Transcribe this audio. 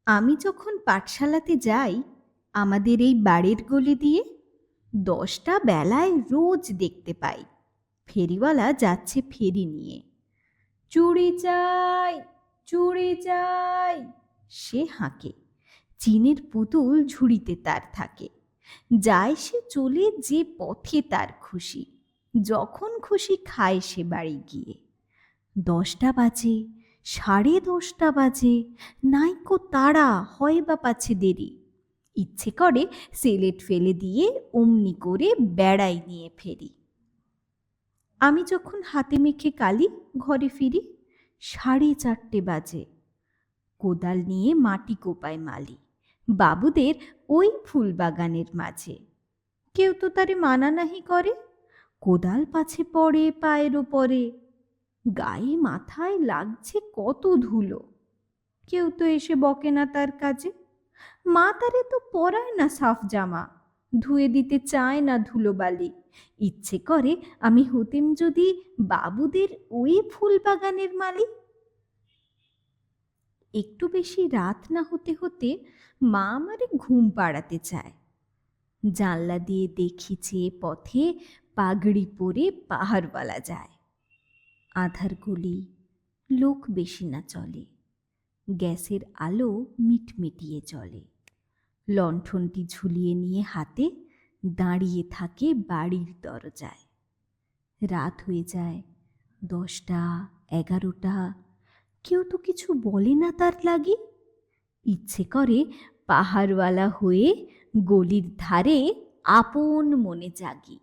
আমি যখন পাঠশালাতে যাই আমাদের এই বাড়ির গলি দিয়ে 10টা বেলায় রোজ দেখতে পাই ফেরিওয়ালা যাচ্ছে ফেরি নিয়ে। চুড়ি চাই, চুড়ি চাই, সে হাঁকে। চিনের পুতুল ঝুড়িতে তার থাকে। যায় সে চলে যে পথে তার খুশি, যখন খুশি খায় সে বাড়ি গিয়ে। 10টা বাজে, 10:30 বাজে, নাইকো তাড়া, হয় বা পাছে দেরি। ইচ্ছে করে সেলেট ফেলে দিয়ে অমনি করে বেড়াই নিয়ে ফেরি। আমি যখন হাতে মেখে কালি ঘরে ফিরি 4:30 বাজে। কোদাল নিয়ে মাটি কোপায় মালি বাবুদের ওই ফুল বাগানের মাঝে। কেউ তো তারে মানা নাহি করে, কোদাল পাছে পড়ে পায়ের ওপরে। গায়ে মাথায় লাগছে কত ধুলো, কেউ তো এসে বকে না তার কাজে। মা তারে তো পরায় না সাফ জামা, ধুয়ে দিতে চায় না ধুলোবালি। ইচ্ছে করে আমি হতেম যদি বাবুদের ওই ফুল বাগানের মালি। একটু বেশি রাত না হতে হতে মা আমারে ঘুম পাড়াতে চায়। জানলা দিয়ে দেখিছে পথে পাগড়ি পরে পাহাড়ওয়ালা যায়। আধার গলি, লোক বেশি না চলে, গ্যাসের আলো মিটমিটিয়ে চলে। লণ্ঠনটি ঝুলিয়ে নিয়ে হাতে দাঁড়িয়ে থাকে বাড়ির দরজায়। রাত হয়ে যায় 10টা, 11টা, কেউ তো কিছু বলে না তার লাগি। ইচ্ছে করে পাহাড়ওয়ালা হয়ে গলির ধারে আপন মনে জাগি।